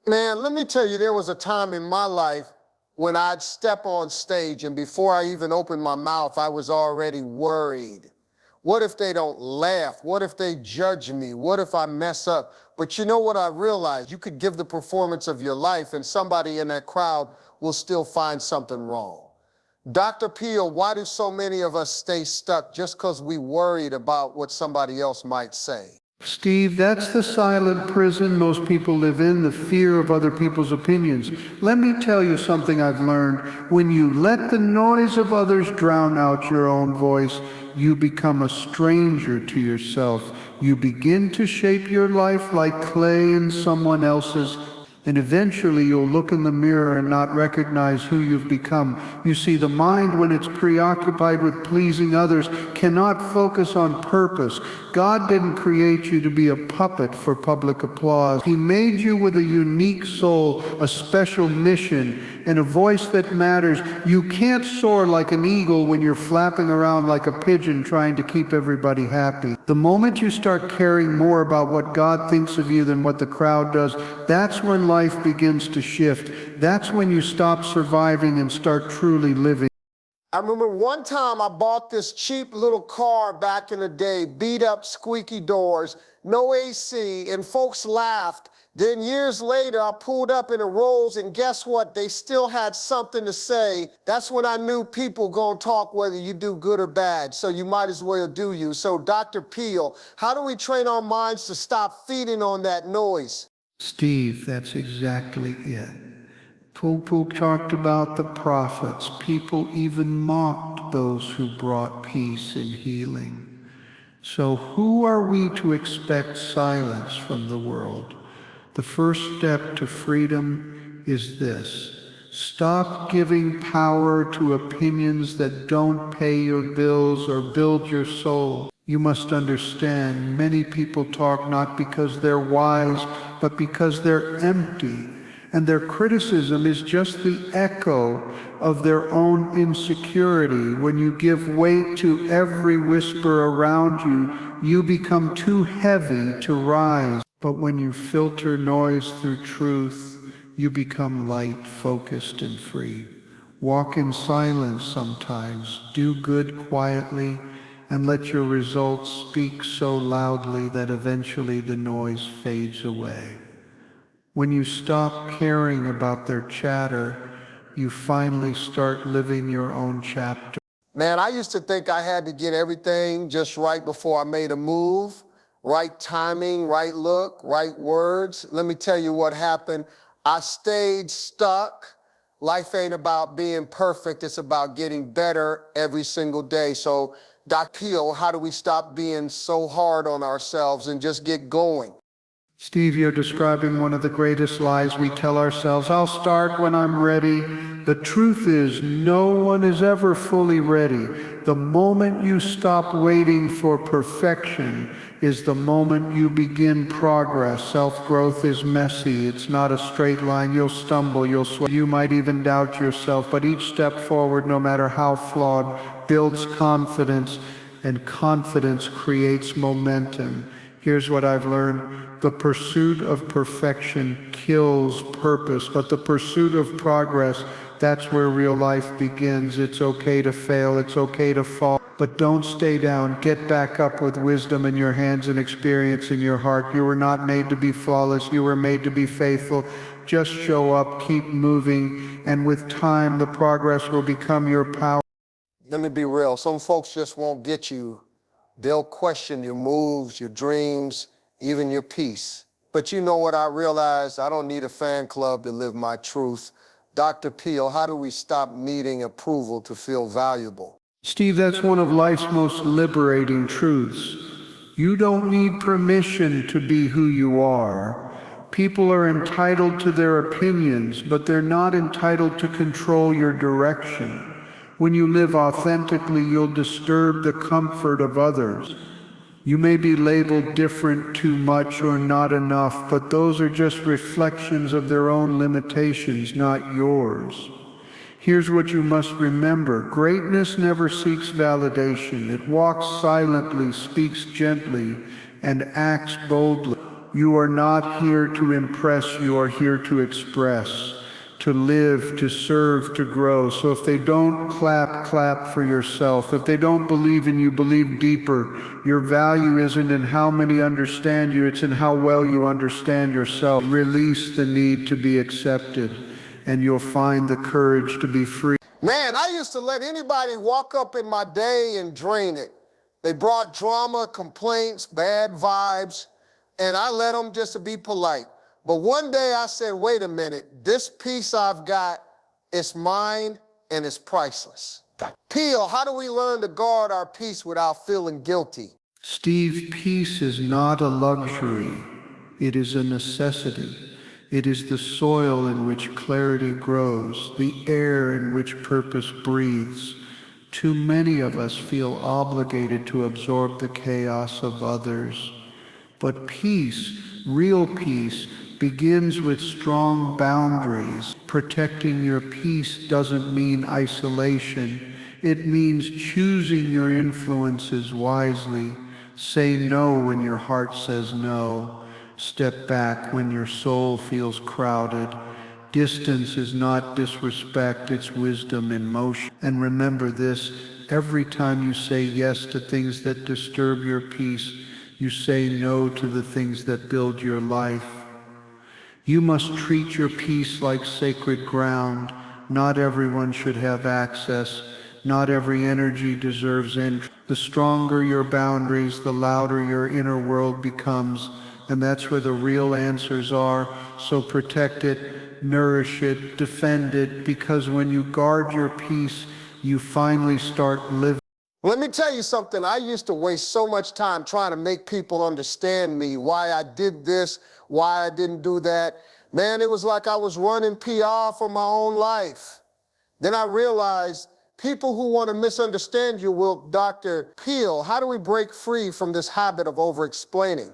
Man, let me tell you, there was a time in my life when I'd step on stage and before I even opened my mouth, I was already worried. What if they don't laugh? What if they judge me? What if I mess up? But you know what I realized? You could give the performance of your life and somebody in that crowd will still find something wrong. Dr. Peale, why do so many of us stay stuck just because we worried about what somebody else might say? Steve, that's the silent prison most people live in, the fear of other people's opinions. Let me tell you something I've learned. When you let the noise of others drown out your own voice, you become a stranger to yourself. You begin to shape your life like clay in someone else's, and eventually you'll look in the mirror and not recognize who you've become. You see, the mind, when it's preoccupied with pleasing others, cannot focus on purpose. God didn't create you to be a puppet for public applause. He made you with a unique soul, a special mission, and a voice that matters. You can't soar like an eagle when you're flapping around like a pigeon trying to keep everybody happy. The moment you start caring more about what God thinks of you than what the crowd does, that's when life begins to shift. That's when you stop surviving and start truly living. I remember one time I bought this cheap little car back in the day, beat up, squeaky doors, no AC, and folks laughed. Then years later, I pulled up in a Rolls, and guess what? They still had something to say. That's when I knew people gonna talk whether you do good or bad, so you might as well do you. So Dr. Peale, how do we train our minds to stop feeding on that noise? Steve, that's exactly it. People talked about the prophets. People even mocked those who brought peace and healing. So who are we to expect silence from the world? The first step to freedom is this. Stop giving power to opinions that don't pay your bills or build your soul. You must understand, many people talk not because they're wise, but because they're empty. And their criticism is just the echo of their own insecurity. When you give weight to every whisper around you, you become too heavy to rise. But when you filter noise through truth, you become light, focused, and free. Walk in silence sometimes, do good quietly, and let your results speak so loudly that eventually the noise fades away. When you stop caring about their chatter, you finally start living your own chapter. Man, I used to think I had to get everything just right before I made a move. Right timing, right look, right words. Let me tell you what happened. I stayed stuck. Life ain't about being perfect. It's about getting better every single day. So, Dr. Peale, how do we stop being so hard on ourselves and just get going? Steve, you're describing one of the greatest lies we tell ourselves. I'll start when I'm ready. The truth is, no one is ever fully ready. The moment you stop waiting for perfection is the moment you begin progress. Self-growth is messy. It's not a straight line. You'll stumble, you'll sweat. You might even doubt yourself, but each step forward, no matter how flawed, builds confidence, and confidence creates momentum. Here's what I've learned. The pursuit of perfection kills purpose, but the pursuit of progress, that's where real life begins. It's okay to fail, it's okay to fall, but don't stay down. Get back up with wisdom in your hands and experience in your heart. You were not made to be flawless, you were made to be faithful. Just show up, keep moving, and with time, the progress will become your power. Let me be real. Some folks just won't get you. They'll question your moves, your dreams, even your peace. But you know what I realized? I don't need a fan club to live my truth. Dr. Peale, how do we stop needing approval to feel valuable? Steve, that's one of life's most liberating truths. You don't need permission to be who you are. People are entitled to their opinions, but they're not entitled to control your direction. When you live authentically, you'll disturb the comfort of others. You may be labeled different, too much, or not enough, but those are just reflections of their own limitations, not yours. Here's what you must remember. Greatness never seeks validation. It walks silently, speaks gently, and acts boldly. You are not here to impress, you are here to express, to live, to serve, to grow. So if they don't clap, clap for yourself. If they don't believe in you, believe deeper. Your value isn't in how many understand you, it's in how well you understand yourself. Release the need to be accepted, and you'll find the courage to be free. Man, I used to let anybody walk up in my day and drain it. They brought drama, complaints, bad vibes, and I let them just to be polite. But one day I said, wait a minute, this peace I've got, it's mine and it's priceless. Peale, how do we learn to guard our peace without feeling guilty? Steve, peace is not a luxury. It is a necessity. It is the soil in which clarity grows, the air in which purpose breathes. Too many of us feel obligated to absorb the chaos of others. But peace, real peace, begins with strong boundaries. Protecting your peace doesn't mean isolation. It means choosing your influences wisely. Say no when your heart says no. Step back when your soul feels crowded. Distance is not disrespect, it's wisdom in motion. And remember this, every time you say yes to things that disturb your peace, you say no to the things that build your life. You must treat your peace like sacred ground. Not everyone should have access. Not every energy deserves entry. The stronger your boundaries, the louder your inner world becomes. And that's where the real answers are. So protect it, nourish it, defend it, because when you guard your peace, you finally start living. Let me tell you something. I used to waste so much time trying to make people understand me, why I did this, why I didn't do that. Man, it was like I was running PR for my own life. Then I realized people who want to misunderstand you will, Dr. Peale, how do we break free from this habit of over-explaining?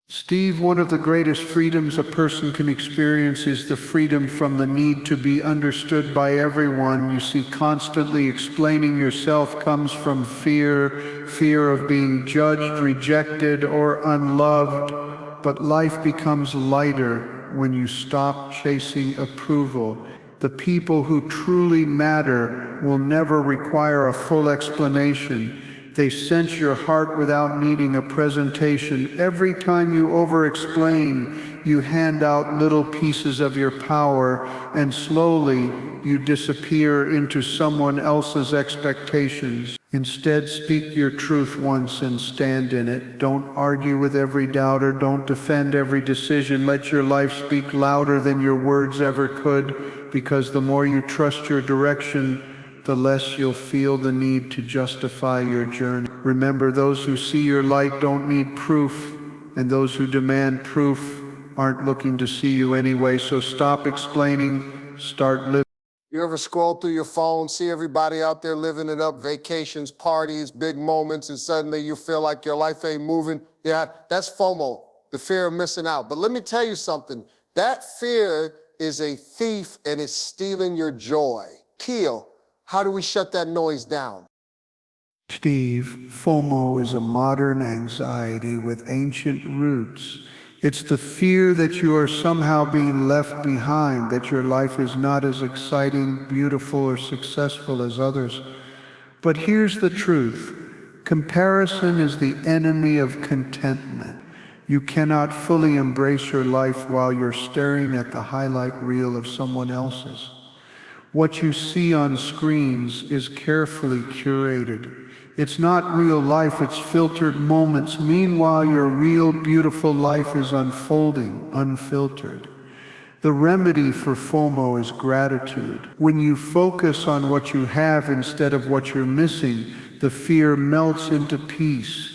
Steve, one of the greatest freedoms a person can experience is the freedom from the need to be understood by everyone. You see, constantly explaining yourself comes from fear of being judged, rejected, or unloved. But life becomes lighter when you stop chasing approval. The people who truly matter will never require a full explanation. They sense your heart without needing a presentation. Every time you over-explain, you hand out little pieces of your power, and slowly you disappear into someone else's expectations. Instead, speak your truth once and stand in it. Don't argue with every doubter. Don't defend every decision. Let your life speak louder than your words ever could, because the more you trust your direction, the less you'll feel the need to justify your journey. Remember, those who see your light don't need proof, and those who demand proof aren't looking to see you anyway. So stop explaining, start living. You ever scroll through your phone, see everybody out there living it up, vacations, parties, big moments, and suddenly you feel like your life ain't moving? Yeah, that's FOMO, the fear of missing out. But let me tell you something. That fear is a thief and it's stealing your joy. Peale, how do we shut that noise down? Steve, FOMO is a modern anxiety with ancient roots. It's the fear that you are somehow being left behind, that your life is not as exciting, beautiful, or successful as others. But here's the truth. Comparison is the enemy of contentment. You cannot fully embrace your life while you're staring at the highlight reel of someone else's. What you see on screens is carefully curated. It's not real life, it's filtered moments. Meanwhile, your real, beautiful life is unfolding, unfiltered. The remedy for FOMO is gratitude. When you focus on what you have instead of what you're missing, the fear melts into peace.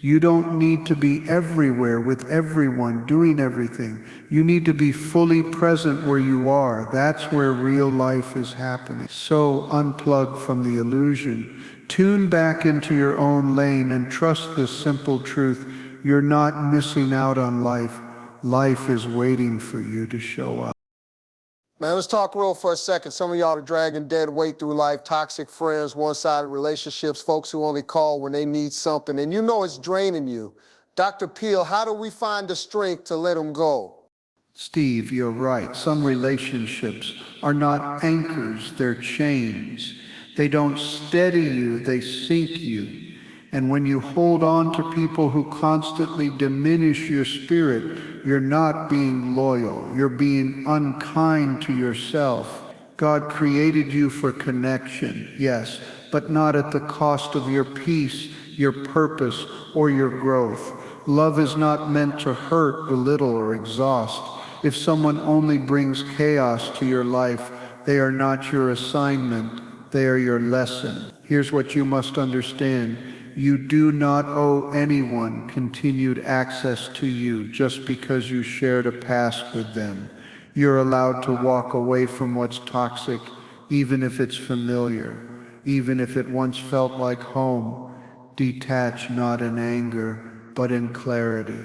You don't need to be everywhere with everyone, doing everything. You need to be fully present where you are. That's where real life is happening. So unplug from the illusion. Tune back into your own lane and trust this simple truth. You're not missing out on life. Life is waiting for you to show up. Man, let's talk real for a second. Some of y'all are dragging dead weight through life, toxic friends, one-sided relationships, folks who only call when they need something, and you know it's draining you. Dr. Peale, how do we find the strength to let them go? Steve, you're right. Some relationships are not anchors, they're chains. They don't steady you, they sink you. And when you hold on to people who constantly diminish your spirit, you're not being loyal. You're being unkind to yourself. God created you for connection, yes, but not at the cost of your peace, your purpose, or your growth. Love is not meant to hurt, belittle, or exhaust. If someone only brings chaos to your life, they are not your assignment, they are your lesson. Here's what you must understand. You do not owe anyone continued access to you just because you shared a past with them. You're allowed to walk away from what's toxic, even if it's familiar, even if it once felt like home. Detach not in anger, but in clarity.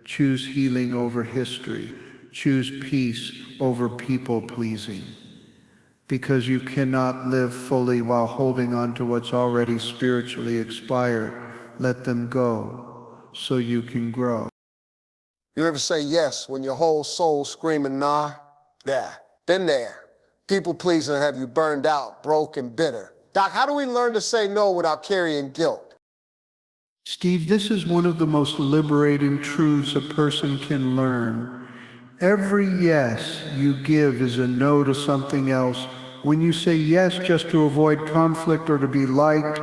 Choose healing over history. Choose peace over people-pleasing. Because you cannot live fully while holding on to what's already spiritually expired. Let them go so you can grow. You ever say yes when your whole soul's screaming nah? Yeah, been there. People pleasing have you burned out, broke, and bitter. Doc, how do we learn to say no without carrying guilt? Steve, this is one of the most liberating truths a person can learn. Every yes you give is a no to something else. When you say yes just to avoid conflict or to be liked,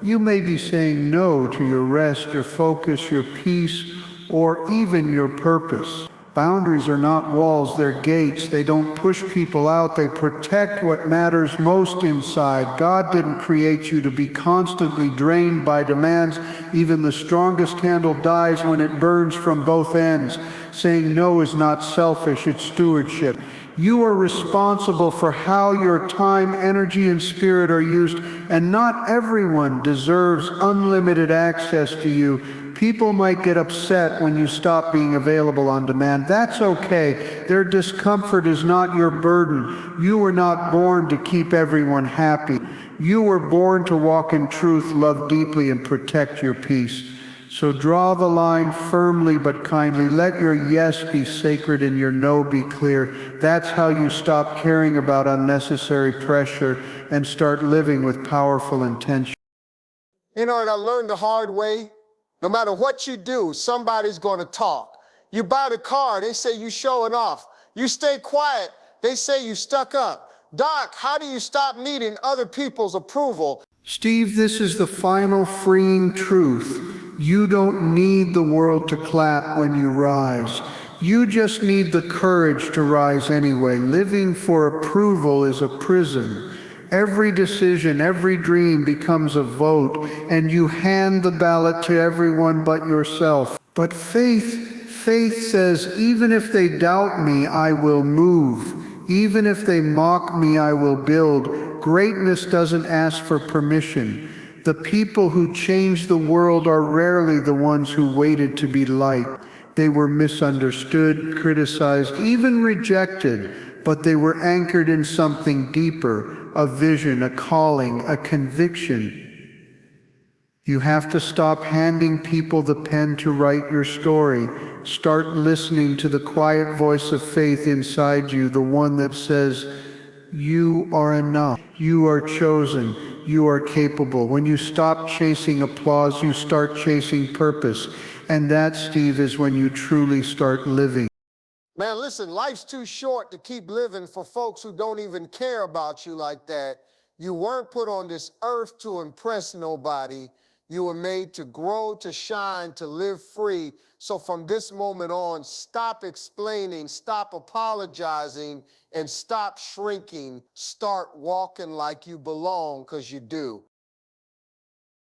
you may be saying no to your rest, your focus, your peace, or even your purpose. Boundaries are not walls, they're gates. They don't push people out, they protect what matters most inside. God didn't create you to be constantly drained by demands. Even the strongest candle dies when it burns from both ends. Saying no is not selfish, it's stewardship. You are responsible for how your time, energy, and spirit are used, and not everyone deserves unlimited access to you. People might get upset when you stop being available on demand. That's okay. Their discomfort is not your burden. You were not born to keep everyone happy. You were born to walk in truth, love deeply, and protect your peace. So draw the line firmly but kindly. Let your yes be sacred and your no be clear. That's how you stop caring about unnecessary pressure and start living with powerful intention. You know, and I learned the hard way. No matter what you do, somebody's going to talk. You buy the car, they say you showing off. You stay quiet, they say you stuck up. Doc, how do you stop needing other people's approval? Steve, this is the final freeing truth. You don't need the world to clap when you rise. You just need the courage to rise anyway. Living for approval is a prison. Every decision, every dream becomes a vote, and you hand the ballot to everyone but yourself. But faith says, even if they doubt me, I will move. Even if they mock me, I will build. Greatness doesn't ask for permission. The people who change the world are rarely the ones who waited to be liked. They were misunderstood, criticized, even rejected, but they were anchored in something deeper, a vision, a calling, a conviction. You have to stop handing people the pen to write your story. Start listening to the quiet voice of faith inside you, the one that says, you are enough, you are chosen, you are capable. When you stop chasing applause, you start chasing purpose. And that, Steve, is when you truly start living. Man, listen, life's too short to keep living for folks who don't even care about you like that. You weren't put on this earth to impress nobody. You were made to grow, to shine, to live free. So from this moment on, stop explaining, stop apologizing, and stop shrinking. Start walking like you belong, because you do.